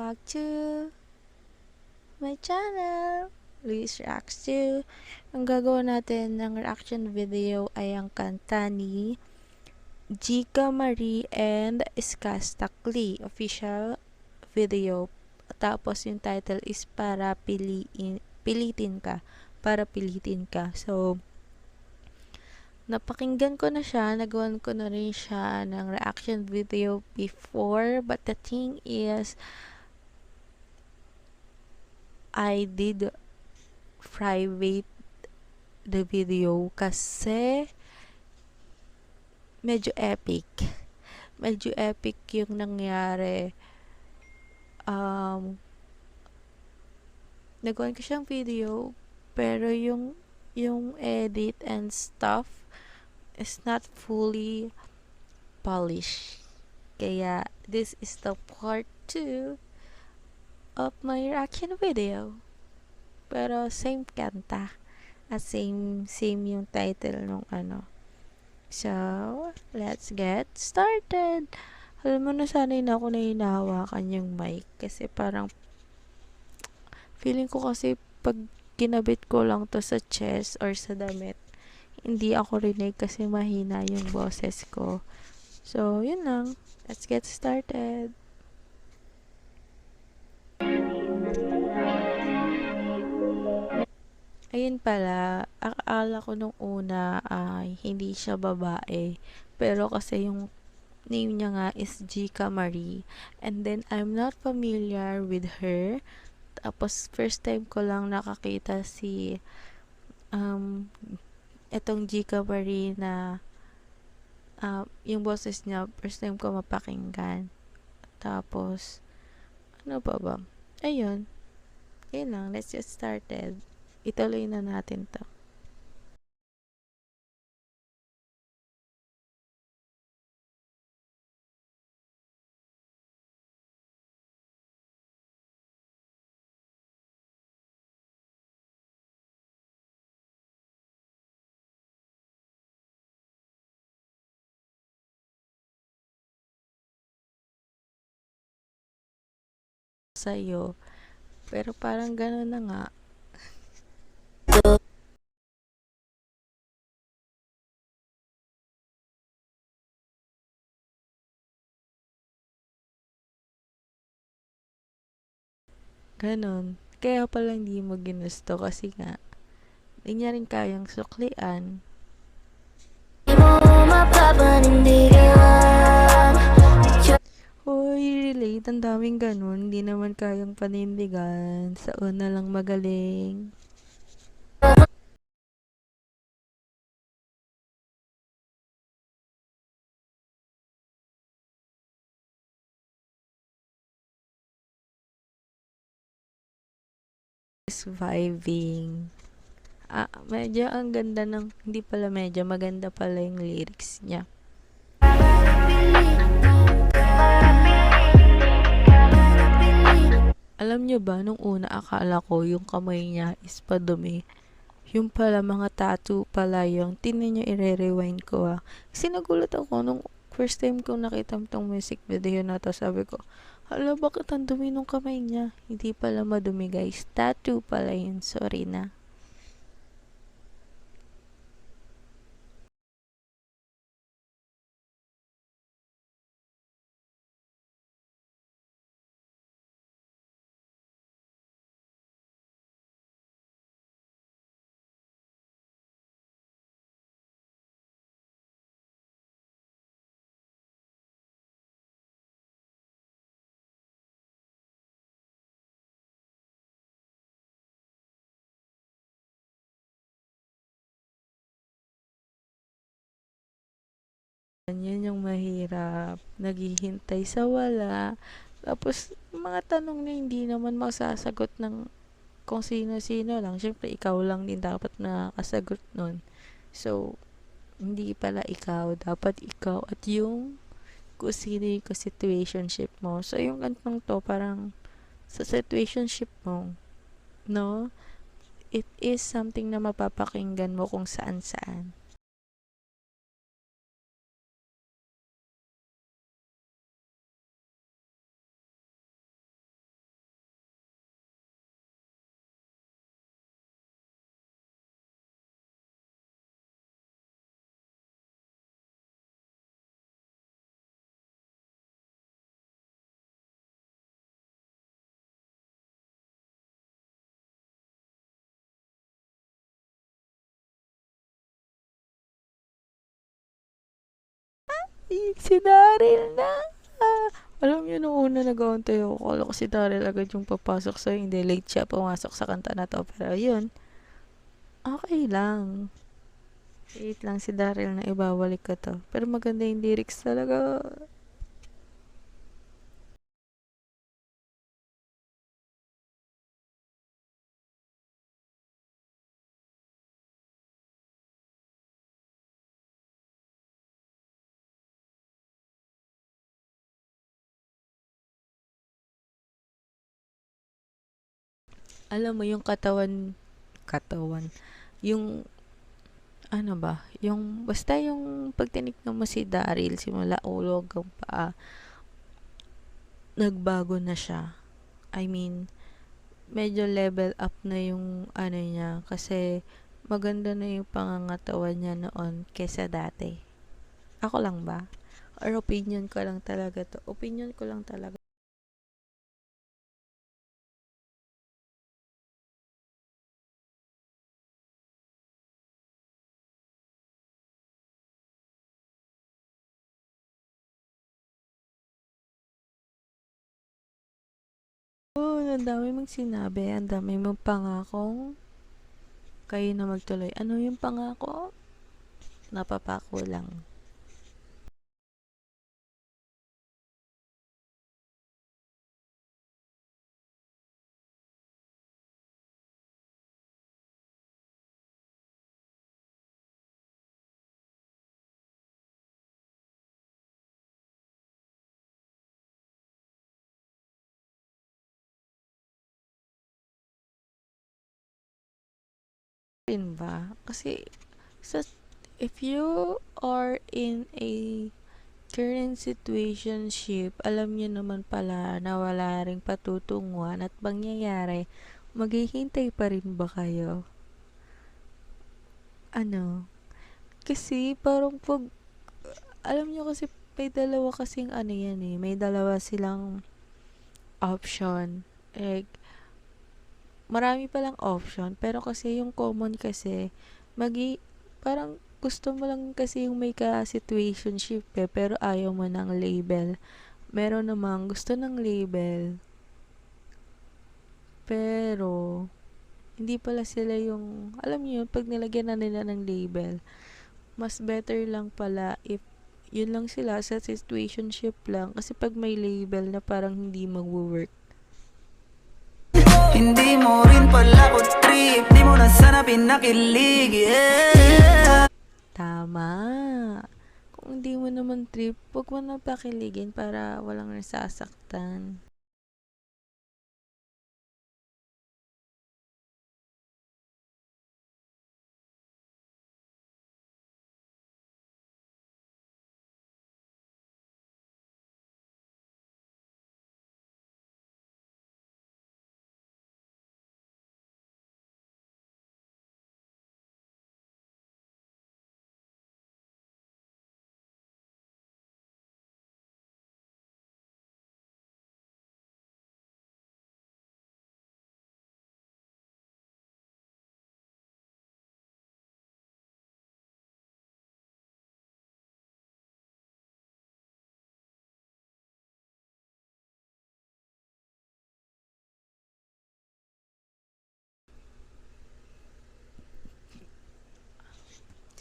back to my channel, Luis Reacts to. Ang gagawa natin ng reaction video ay ang kanta ni Jika Marie and Skastakli official video. Tapos yung title is para pilitin ka. So, napakinggan ko na siya, nagawan ko na rin siya ng reaction video before, but the thing is, I did private the video kasi medyo epic. Medyo epic yung nangyari. Nagawan ko siyang video, pero yung edit and stuff is not fully polished. Kaya, this is the part 2 of my reaction video. Pero same kanta. At same yung title nung ano. So, let's get started. Alam mo, nasanay na ako na hinahawakan yung mic. Kasi parang, feeling ko kasi pag kinabit ko lang to sa chest or sa damit, hindi ako rinig kasi mahina yung boses ko. So, yun lang. Let's get started. Ayun pala, akala ko nung una ay hindi siya babae. Pero kasi yung name niya nga is Jika Marie. And then, I'm not familiar with her. Tapos, first time ko lang nakakita si etong Jika Marie na yung boses niya, first time ko mapakinggan. Tapos, ano pa ba? Ayun. Ayun lang, let's get started. Ituloy na natin to. Sa'yo. Pero parang gano'n na nga. Ganon. Kaya pala hindi mo ginusto kasi nga, hindi niya rin kayang suklian. Uy, relate. Ang daming ganun. Hindi naman kayang panindigan. Sa una lang magaling. Vibing. Medyo ang ganda ng, hindi pala medyo, maganda pala yung lyrics niya. Alam nyo ba, nung una akala ko yung kamay niya is padumi. Yung pala mga tattoo pala yung, tinan nyo, i-rewind ko Kasi nagulat ako nung first time kong nakita tong music video na to, sabi ko, hala, bakit ang dumi nung kamay niya? Hindi pala madumi guys, tattoo pala yun, sorry na. Yan yung mahirap, naghihintay sa wala. Tapos, mga tanong na hindi naman masasagot ng kung sino-sino lang. Siyempre, ikaw lang din dapat nakakasagot nun. So, hindi pala ikaw. Dapat ikaw at yung kung sino yung situationship mo. So, yung kantong to, parang sa situationship mo, no? It is something na mapapakinggan mo kung saan-saan. Si Daryl na! Alam niyo, nung una nag-aantay ako, akala ko si Daryl agad yung papasok. So, hindi, late siya pumasok sa kanta na to. Pero yun, okay lang. Wait lang si Daryl na ibabalik ko to. Pero maganda yung lyrics talaga. Alam mo yung katawan, yung ano ba, yung basta yung pag tinignan mo si Daryl simula ulo hanggang paa, nagbago na siya. I mean, medyo level up na yung ano niya kasi maganda na yung pangangatawan niya noon kesa dati. Ako lang ba? Or opinion ko lang talaga to? Opinion ko lang talaga. Oo, ang dami mong sinabi, ang dami mong pangakong kayo na magtuloy. Ano yung pangako? Napapako lang. Rin ba? Kasi sa if you are in a current situationship, alam niyo naman pala na wala ring patutunguhan at mangyayari, maghihintay pa rin ba kayo? Ano? Kasi parang pag, alam niyo kasi may dalawa kasing ano yan eh, may dalawa silang option. Like, marami palang option, pero kasi yung common kasi, magi, parang gusto mo lang kasi yung may ka-situationship eh, pero ayaw mo ng label. Meron namang gusto ng label, pero hindi pala sila yung, alam niyo yun, pag nilagyan na nila ng label, mas better lang pala if yun lang sila sa situationship lang. Kasi pag may label na parang hindi mag-work. Hindi mo rin pala ko trip, di mo na sana pinakilig, yeah. Tama. Kung hindi mo naman trip, huwag mo na pakiligin para walang nasasaktan.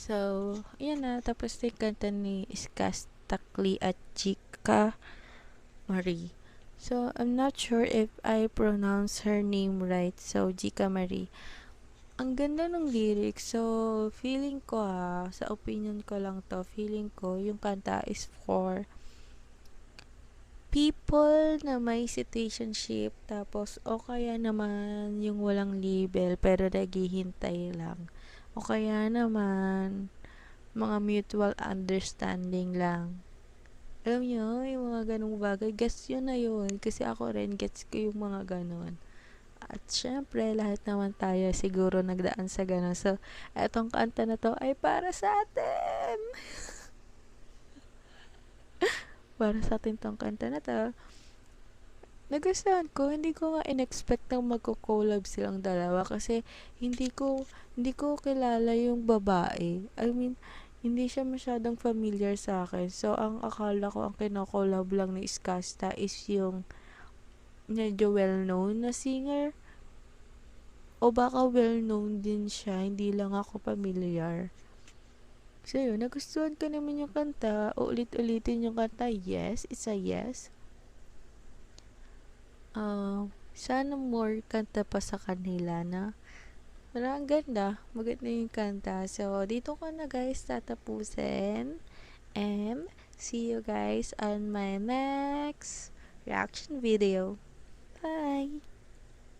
So, yan na. Tapos na yung kanta ni Skastakli at Chika Marie. So, I'm not sure if I pronounce her name right. So, Chika Marie. Ang ganda ng lyrics. So, feeling ko sa opinion ko lang to, feeling ko yung kanta is for people na may situationship, tapos o kaya naman yung walang label pero naghihintay lang. O kaya naman mga mutual understanding lang. Alam nyo, yung mga ganong bagay, gets yun na yun. Kasi ako rin, gets ko yung mga ganon. At syempre, lahat naman tayo siguro nagdaan sa ganon. So, etong kanta na to ay para sa atin! Para sa atin tong kanta na to. Nagustuhan ko, hindi ko nga in-expect na magko-collab silang dalawa kasi hindi ko kilala yung babae. I mean, hindi siya masyadong familiar sa akin. So, ang akala ko ang kinokolab lang ni Skasta is yung medyo well-known na singer. O baka well-known din siya, hindi lang ako familiar. So, yun, nagustuhan ko naman yung kanta. Uulit-ulitin yung kanta. Yes, it's a yes. Sana more kanta pa sa kanila na. Pero ang ganda. Maganda yung kanta. So, dito ko na guys tatapusin. And see you guys on my next reaction video. Bye!